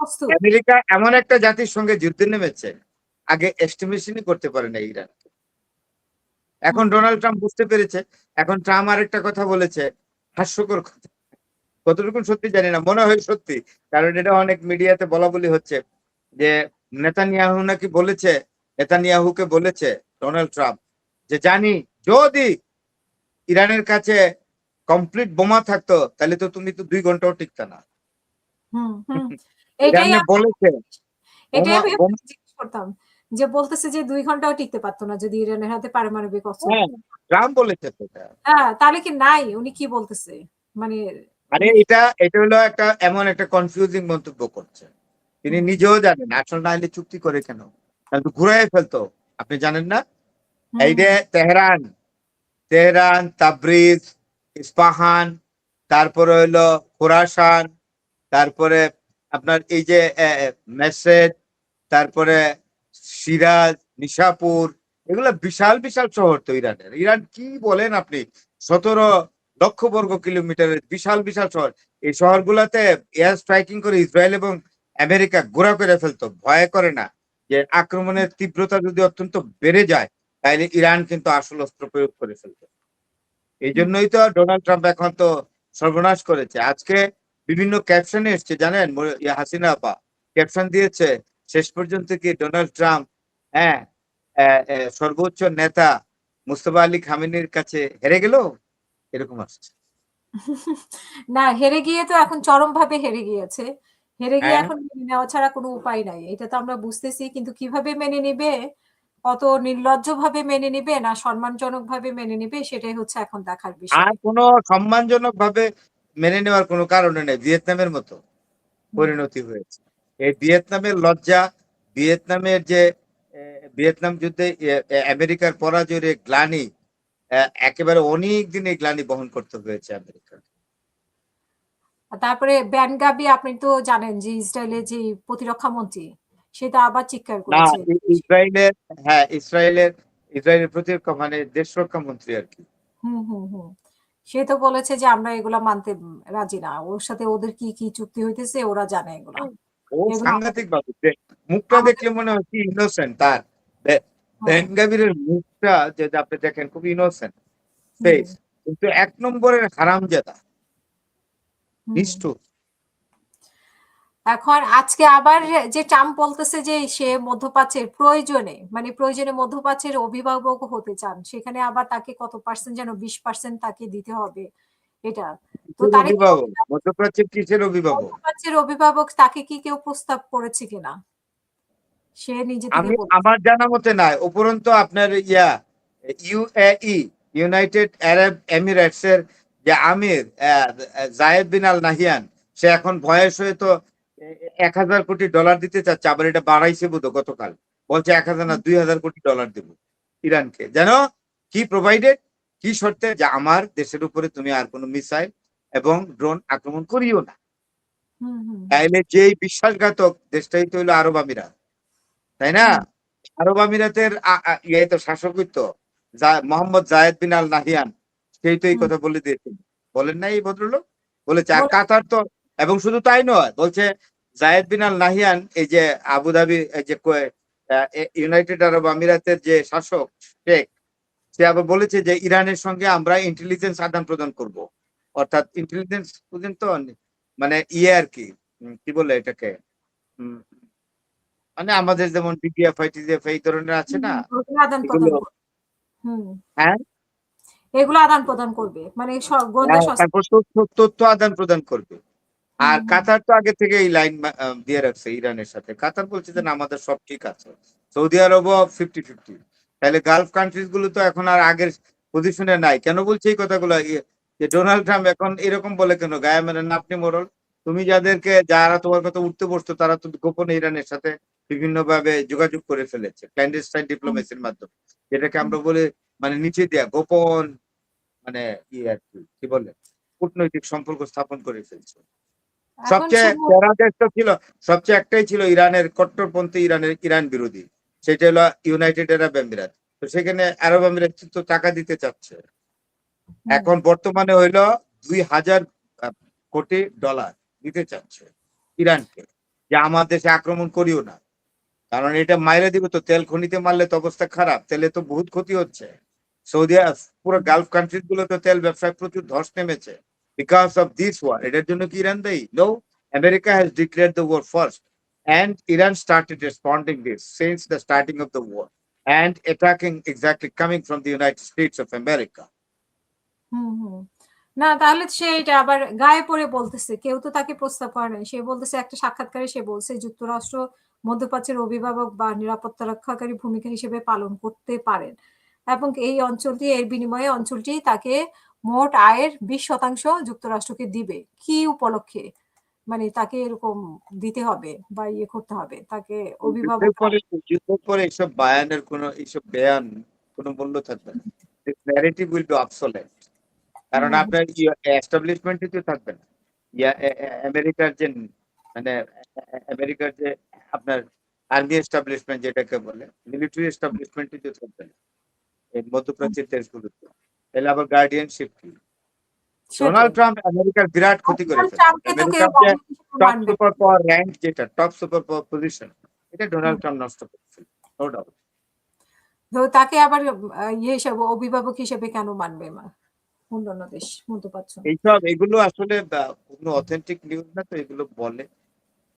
প্রস্তুত। আমেরিকা এমন একটা জাতির সঙ্গে যুদ্ধে নেমেছে, আগে এস্টিমেশনই করতে পারে না ইরান। এখন ডোনাল্ড ট্রাম্প বুঝতে পেরেছে। এখন ট্রাম্প আরেকটা কথা বলেছে, হাস্যকর কথা, কতটুকু সত্যি জানি না, মনে হয় সত্যি, কারণ এটা অনেক মিডিয়াতে বলা বলি হচ্ছে যে নেতানিয়াহু নাকি বলেছে, নেতানিয়াহুকে বলেছে ডোনাল্ড ট্রাম্প যে জানি যদি ইরানের কাছে কমপ্লিট বোমা থাকতো তাহলে তো তুমি তো 2 ঘন্টাও টিকতা না। এটাই বলেছে এটাই বোমা আমি বোমা জিজ্ঞেস করতাম, যে বলতেছে যে 2 ঘন্টাও টিকতে পারতো না যদি ইরানের হাতে পারমাণবিক অস্ত্র। হ্যাঁ, ট্রাম্প বলেছে সেটা। হ্যাঁ, তাহলে কি নাই? উনি কি বলতেছে? মানে আরে এটা হলো একটা এমন একটা কনফিউজিং মন্তব্য করছে। তিনি নিজেও জানেন আসল না হলে চুক্তি করে কেন, তাহলে ঘুরাই ফেলতো। আপনি জানেন না? এই যে তেহরান, তাবরিজ, ইস্পাহান, তারপরে হইলো খোরাসান, তারপরে আপনার এই যে মেসেজ, তারপরে সিরাজ, নিশাপুর, এগুলো বিশাল বিশাল শহর তো ইরানের। ইরান কি বলেন আপনি, 17 লক্ষ বর্গ কিলোমিটারের বিশাল বিশাল শহর। এই শহরগুলোতে এয়ার স্ট্রাইকিং করে ইসরায়েল এবং আমেরিকা ঘোরা করে ফেলতো, ভয় করে না যে আক্রমণের তীব্রতা যদি অত্যন্ত বেড়ে যায় তাহলে ইরান কিন্তু আসল অস্ত্র প্রয়োগ করে ফেলতো। এই জন্যই তো ডোনাল্ড ট্রাম্প এখন তো সর্বনাশ করেছে। আজকে বিভিন্ন ক্যাপশনে এসছে জানেন, হাসিনা আপা ক্যাপশন দিয়েছে, শেষ পর্যন্ত কি ডোনাল্ড ট্রাম্প, হ্যাঁ, সর্বোচ্চ নেতা মুস্তফা আলী খামেনির কাছে হেরে গেল, এরকম আসছে। না, হেরে গিয়ে তো এখন চরমভাবে হেরে গিয়েছে। হেরে গিয়ে হ্যাঁ, এখন মেনে নেওয়া ছাড়া কোনো উপায় নাই। এটা তো আমরা বুঝতেছি, কিন্তু কিভাবে মেনে নিবে, কত নির্লজ্জভাবে মেনে নিবে না সম্মানজনকভাবে মেনে নিবে, সেটাই হচ্ছে এখন দেখার আর বিষয়। কোনো সম্মানজনক ভাবে মেনে নেওয়ার কোনো কারণে নেই, ভিয়েতনামের মতো পরিণতি হয়েছে। এই ভিয়েতনামের লজ্জা, ভিয়েতনামের যে ভিয়েতনাম যুদ্ধে আমেরিকার পরাজয়ের গ্লানি, একেবারে অনেক দিন এই গ্লানি বহন করতে হয়েছে আমেরিকার। তারপরে ব্যান গাবি, আপনি তো জানেন যে ইসরায়েলের যে প্রতিরক্ষা মন্ত্রী, সেটা আবার চিৎকার না, করেছে। ইসরায়েলের, হ্যাঁ, ইসরায়েলের প্রতিরক্ষা মানে দেশরক্ষা মন্ত্রী আর কি। হুম। সে তো বলেছে যে আমরা এগুলা মানতে রাজি না। ওর সাথে ওদের কি কি চুক্তি হইতেছে ওরা জানে এগুলা। ও এগুলো সাংঘাতিক ভাবে মুখটা আমাদের দেখলে মনে হয় কি ইনোসেন্ট তার। হ্যাঁ, বেনগাবিরের মুখটা যদি আপনি দেখেন খুব ইনোসেন্ট হুম, ফেস, কিন্তু 1 নম্বরের হারামজাদা, হুম। নিষ্ঠুর। এখন আজকে আবার যে ট্রাম্প বলতেছে যে সে মধ্যপ্রাচ্যের প্রয়োজনে, মানে প্রয়োজনে মধ্যপ্রাচ্যের অভিভাবক হতে চান, সেখানে আবার তাকে কত পার্সেন্ট যেন 20% তাকে দিতে হবে এটা। তো কিসের তারে কি অভিভাবক? মধ্যপ্রাচ্যের কিসের অভিভাবক? মধ্যপ্রাচ্যের অভিভাবক তাকে কি কেউ প্রস্তাব করেছে কিনা? সে নিজে থেকে বলছে। আমার জানা মতে নাই। উপরন্তু আপনার ইউএই, ইউনাইটেড আরব এমিরেটস এর যে আমির জায়েদ বিন আল নাহিয়ান, সে এখন বয়স হয়ে তো 1,000 কোটি ডলার দিতে চাচ্ছে। আবার এটা বাড়াইছে বোধ গতকাল, বলছে 1,000 না 2,000 কোটি ডলার দেবো ইরানকে। জানো কি প্রোভাইডেড, কি শর্তে, যে আমার দেশের উপরে তুমি আর কোনো মিসাইল এবং ড্রোন আক্রমণ করিও না। হুম। তাইলে যেই বিশ্বাসঘাতক দেশটাই তো হইলো আরব আমিরাত, তাই না? হুম, আরব আমিরাতের তো শাসকই তো মোহাম্মদ জায়েদ বিন আল নাহিয়ান, সেই তো এই হুম। কথা বলে দিয়েছেন। বলেন না এই ভদ্রলোক? বলেছে। আর বলে- কাতার তো, এবং শুধু তাই নয়, বলছে জায়েদ বিন আল নাহিয়ান এই যে আবুধাবি, এই যে ইউনাইটেড আরব আমিরাতের যে শাসক শেখ, সে আবার বলেছে যে ইরানের সঙ্গে আমরা ইন্টেলিজেন্স আদান প্রদান করব। অর্থাৎ ইন্টেলিজেন্স বুঝেন তো, মানে আর কি, কি বলে এটাকে, উম, মানে আমাদের যেমন ডিটিএফআই টিটিএফআই এই ধরনের আছে না, ওগুলো আদান এগুলো। প্রদান করবে। হুম, হ্যাঁ, এগুলো আদান প্রদান করবে, মানে গোয়েন্দা হ্যাঁ, সংস্থা। তারপর তথ্য আদান প্রদান করবে। আর হুম। কাতার তো আগে থেকে এই লাইন দিয়ে রাখছে ইরানের সাথে। কাতার বলছে যে না, আমাদের সব ঠিক আছে। সৌদি আরবও 50-50। তাহলে গালফ কান্ট্রিজ গুলো তো এখন আর আগের পজিশনে নাই। কেন বলছে এই কথাগুলো, যে ডোনাল্ড ট্রাম্প এখন এরকম বলে কেন, গায়ে মানে নাপনি মোড়ল। তুমি যাদেরকে, যারা তোমার কথা উঠতে বসতো, তারা তো গোপনে ইরানের সাথে বিভিন্ন ভাবে যোগাযোগ করে ফেলেছে ক্ল্যান্ডেস্টাইন হুম, ডিপ্লোমেসির মাধ্যমে, যেটাকে হুম। আমরা বলি মানে নিচে দেয়া গোপন, মানে আর কি কি বলে, কূটনৈতিক সম্পর্ক স্থাপন করে ফেলছে। এখন সবচেয়ে শুধু প্যারা দেশ তো ছিল, সবচেয়ে একটাই ছিল ইরানের কট্টরপন্থী, ইরান বিরোধী, সেটা হলো ইউনাইটেড আরব আমিরাত। তো সেখানে আরব আমিরাত তো টাকা দিতে চাচ্ছে। হুম, এখন বর্তমানে হইলো 2,000 কোটি ডলার দিতে চাচ্ছে ইরানকে। যে আমার দেশে আক্রমণ করিও না, কারণ এটা মাইরে দিবে তো, তেল খনিতে মারলে তো অবস্থা খারাপ, তেলে তো বহুত ক্ষতি হচ্ছে। সৌদি পুরো গালফ কান্ট্রিজ গুলো তো তেল ব্যবসায় প্রচুর ধস নেমেছে বিকজ অফ দিস ওয়ার। এটার জন্য কি ইরান দায়ী? No, America has declared the war first and Iran started responding this since the starting of the war and attacking exactly coming from the United States of America. হুম হুম না, তাহলে সে এটা আবার গায়ে পড়ে বলতেছে, কেউ তো তাকে প্রস্তাব করে নাই। সে বলতেছে, একটা সাক্ষাৎকারে সে বলছে যুক্তরাষ্ট্র মধ্যপ্রাচ্যের অভিভাবক বা নিরাপত্তা রক্ষাকারী ভূমিকা হিসেবে পালন করতে পারেন এবং এই অঞ্চলটি, এর বিনিময়ে অঞ্চলটি তাকে মোট আয়ের 20% যুক্তরাষ্ট্রকে দিবে। কি উপলক্ষে মানে তাকে এরকম দিতে হবে বা ইয়ে করতে হবে, তাকে অভিভাবক? যুদ্ধের পরে এইসব বায়ানের এইসব বয়ান কোনো মূল্য থাকবে না। This narrative will be obsolete. কারণ আপনার এস্টাবলিশমেন্টই তো থাকবে না। আমেরিকার যে মানে আমেরিকার যে আপনার আর্মি এস্টাবলিশমেন্ট যেটাকে বলে, মিলিটারি এস্টাবলিশমেন্টই তো থাকবে না এই মধ্যপ্রাচ্যের দেশগুলোতে। তাহলে আবার গার্ডিয়ানশিপ কি? ডোনাল্ড ট্রাম্প আমেরিকার বিরাট ক্ষতি করে ফেলছে। ট্রাম্পকে তো কেউ আমেরিকার যে কখনো টপ মানবে সুপার পাওয়ার র্যাঙ্ক, যেটা টপ সুপার পাওয়ার পজিশন, এটা ডোনাল্ড ট্রাম্প নষ্ট করেছে, নো ডাউট। তো তাকে আবার ইয়ে হিসেবে, অভিভাবক হিসেবে কেন মানবে অন্যান্য দেশ মধ্যপ্রাচ্য? এইসব এগুলো আসলে কোনো অথেন্টিক নিউজ না, তো এগুলো বলে